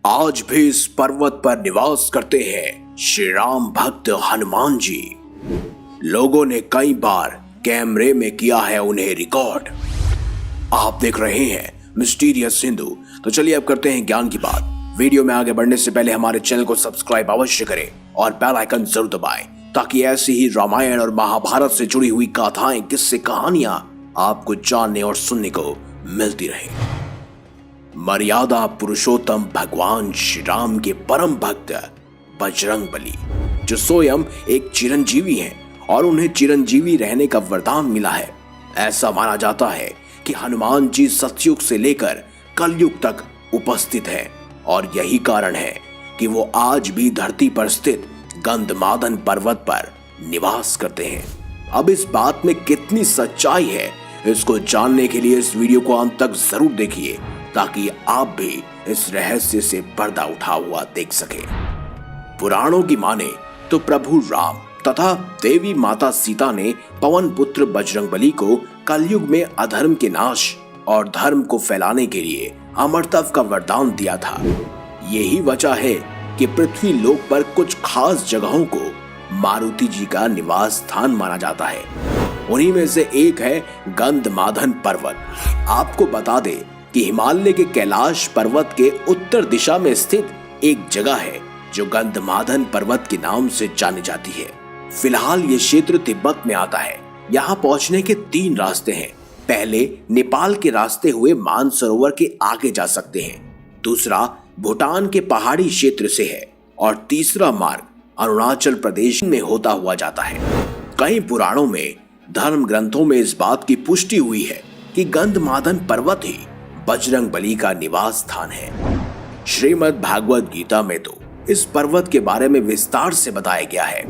आज भी इस पर्वत पर निवास करते हैं श्री राम भक्त हनुमान जी। लोगों ने कई बार कैमरे में किया है उन्हें रिकॉर्ड। आप देख रहे हैं मिस्टीरियस हिंदू। तो चलिए अब करते हैं ज्ञान की बात। वीडियो में आगे बढ़ने से पहले हमारे चैनल को सब्सक्राइब अवश्य करें और बेल आइकन जरूर दबाएं ताकि ऐसी ही रामायण और महाभारत से जुड़ी हुई गाथाएं, किस्से, कहानियां आपको जानने और सुनने को मिलती रहे। मर्यादा पुरुषोत्तम भगवान श्री राम के परम भक्त बजरंगबली, जो स्वयं एक चिरंजीवी हैं और उन्हें चिरंजीवी रहने का वरदान मिला है। ऐसा माना जाता है कि हनुमान जी सतयुग से लेकर कलयुग तक उपस्थित हैं और यही कारण है कि वो आज भी धरती पर स्थित गंधमादन पर्वत पर निवास करते हैं। अब इस बात में कितनी सच्चाई है, इसको जानने के लिए इस वीडियो को अंत तक जरूर देखिए ताकि आप भी इस रहस्य से पर्दा उठा हुआ देख सकें। पुराणों की माने तो प्रभु राम तथा देवी माता सीता ने पवन पुत्र बजरंगबली को कलयुग में अधर्म के नाश और धर्म को फैलाने के लिए अमरत्व का वरदान दिया था। यही वजह है कि पृथ्वी लोक पर कुछ खास जगहों को मारुति जी का निवास स्थान माना जाता है। उन्हीं में से एक है गंधमादन पर्वत। आपको बता दें कि हिमालय के कैलाश पर्वत के उत्तर दिशा में स्थित एक जगह है जो गंधमादन पर्वत के नाम से जानी जाती है। फिलहाल ये क्षेत्र तिब्बत में आता है। यहाँ पहुँचने के 3 रास्ते हैं। पहले नेपाल के रास्ते हुए मानसरोवर के आगे जा सकते हैं, दूसरा भूटान के पहाड़ी क्षेत्र से है और तीसरा मार्ग अरुणाचल प्रदेश में होता हुआ जाता है। कई पुराणों में, धर्म ग्रंथों में इस बात की पुष्टि हुई है कि गंधमादन पर्वत ही बजरंगबली का निवास स्थान है। श्रीमद् भागवत गीता में तो इस पर्वत के बारे में विस्तार से बताया गया है।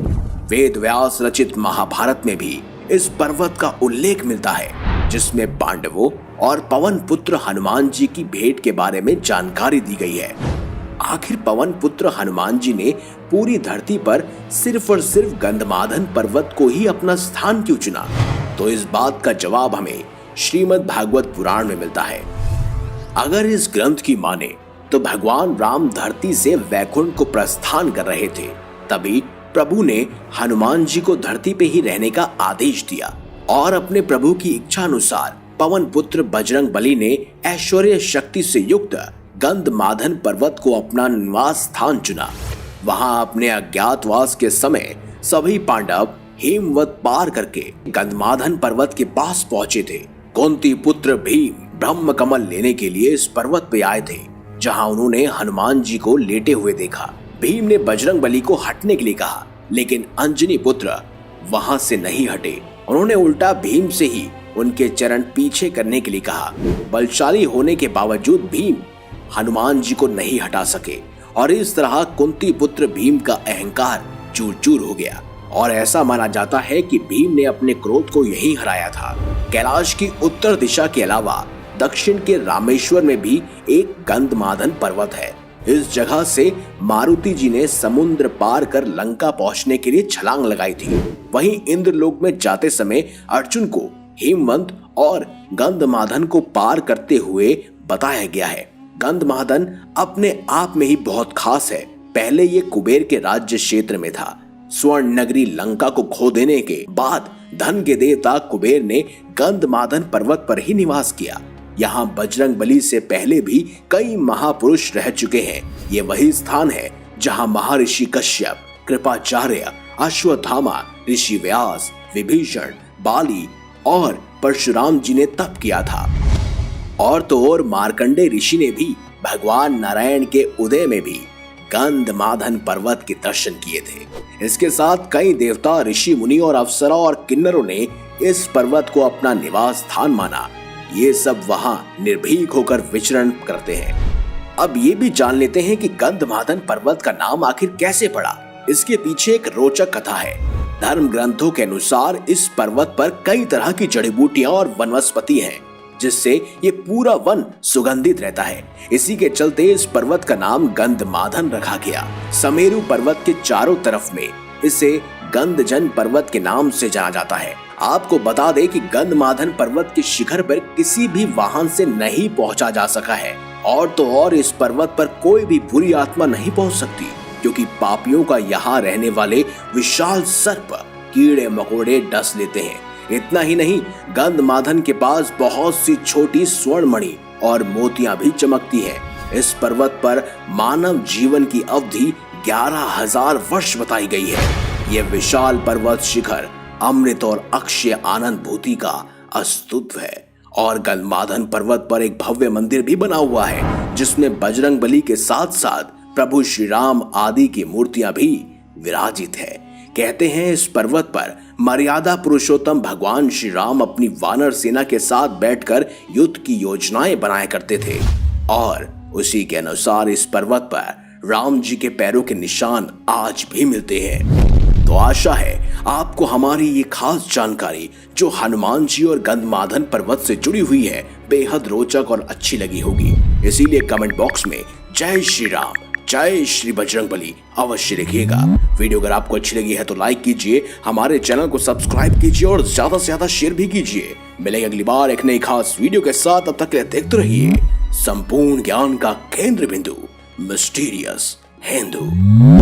वेद व्यास रचित महाभारत में भी इस पर्वत का उल्लेख मिलता है, जिसमें पांडवों और पवन पुत्र हनुमान जी की भेंट के बारे में जानकारी दी गई है। आखिर पवन पुत्र हनुमान जी ने पूरी धरती पर सिर्फ और सिर्फ गंधमादन पर्वत को ही अपना स्थान क्यों चुना? तो इस बात का जवाब हमें श्रीमद् भागवत पुराण में मिलता है। अगर इस ग्रंथ की माने तो भगवान राम धरती से वैकुंठ को प्रस्थान कर रहे थे, तभी प्रभु ने हनुमान जी को धरती पे ही रहने का आदेश दिया और अपने प्रभु की इच्छा अनुसार पवन पुत्र बजरंगबली ने ऐश्वर्य शक्ति से युक्त गंधमादन पर्वत को अपना निवास स्थान चुना। वहां अपने अज्ञातवास के समय सभी पांडव हेमवत पार करके गंधमादन पर्वत के पास पहुंचे थे। कुंती पुत्र भीम ब्रह्म कमल लेने के लिए इस पर्वत पे आए थे, जहां उन्होंने हनुमान जी को लेटे हुए देखा। भीम ने बजरंगबली को हटने के लिए कहा, लेकिन अंजनी पुत्र वहां से नहीं हटे। उन्होंने उल्टा भीम से ही उनके चरण पीछे करने के लिए कहा। बलशाली होने के बावजूद भीम हनुमान जी को नहीं हटा सके और इस तरह कुंती पुत्र भीम का अहंकार चूर चूर हो गया और ऐसा माना जाता है कि भीम ने अपने क्रोध को यही हराया था। कैलाश की उत्तर दिशा के अलावा दक्षिण के रामेश्वर में भी एक गंधमादन पर्वत है। इस जगह से मारुति जी ने समुद्र पार कर लंका पहुंचने के लिए छलांग लगाई थी। वहीं इंद्रलोक में जाते समय अर्जुन को हेमवंत और गंधमादन को पार करते हुए बताया गया है। गंधमादन अपने आप में ही बहुत खास है। पहले ये कुबेर के राज्य क्षेत्र में था। स्वर्ण नगरी लंका को खो देने के बाद धन के देवता कुबेर ने गंधमादन पर्वत पर ही निवास किया। यहाँ बजरंगबली से पहले भी कई महापुरुष रह चुके हैं। ये वही स्थान है जहाँ महर्षि कश्यप, कृपाचार्य, अश्वत्थामा, ऋषि व्यास, विभीषण, बाली और परशुराम जी ने तप किया था। और तो और मार्कंडे ऋषि ने भी भगवान नारायण के उदय में भी गंधमादन पर्वत के दर्शन किए थे। इसके साथ कई देवता, ऋषि मुनि और अप्सरा और किन्नरों ने इस पर्वत को अपना निवास स्थान माना। ये सब वहां निर्भीक होकर विचरण करते हैं। अब ये भी जान लेते हैं कि गंधमादन पर्वत का नाम आखिर कैसे पड़ा। इसके पीछे एक रोचक कथा है। धर्म ग्रंथों के अनुसार इस पर्वत पर कई तरह की जड़ी बूटियां और वनस्पति हैं, जिससे ये पूरा वन सुगंधित रहता है। इसी के चलते इस पर्वत का नाम गंधमादन रखा गया। समेरु पर्वत के चारों तरफ में इसे गंधजन पर्वत के नाम से जाना जाता है। आपको बता दें कि गंधमादन पर्वत के शिखर पर किसी भी वाहन से नहीं पहुंचा जा सका है और तो और इस पर्वत पर कोई भी बुरी आत्मा नहीं पहुंच सकती, क्योंकि पापियों का यहाँ रहने वाले विशाल सर्प कीड़े मकोड़े डस लेते हैं। इतना ही नहीं, गंधमादन के पास बहुत सी छोटी स्वर्ण मणि और मोतियां भी चमकती हैं। इस पर्वत पर मानव जीवन की अवधि 11,000 वर्ष बताई गई है। यह विशाल पर्वत शिखर अमृत और अक्षय आनंद भूति का अस्तित्व है। और गंधमादन पर्वत पर एक भव्य मंदिर भी बना हुआ है, जिसमें बजरंगबली के साथ साथ प्रभु श्री राम आदि की मूर्तियां भी विराजित है। कहते हैं इस पर्वत पर मर्यादा पुरुषोत्तम भगवान श्री राम अपनी वानर सेना के साथ बैठकर युद्ध की योजनाएं बनाया करते थे, और उसी के अनुसार इस पर्वत पर राम जी के पैरों के निशान आज भी मिलते हैं। तो आशा है आपको हमारी ये खास जानकारी जो हनुमान जी और गंधमादन पर्वत से जुड़ी हुई है बेहद रोचक और अच्छी लगी होगी। इसीलिए कमेंट बॉक्स में जय श्री राम, जय श्री बजरंगबली अवश्य लिखिएगा। वीडियो अगर आपको अच्छी लगी है तो लाइक कीजिए, हमारे चैनल को सब्सक्राइब कीजिए और ज्यादा से ज्यादा शेयर भी कीजिए। मिलेंगे अगली बार एक नई खास वीडियो के साथ। तब तक के लिए देखते रहिए संपूर्ण ज्ञान का केंद्र बिंदु मिस्टीरियस हिंदू।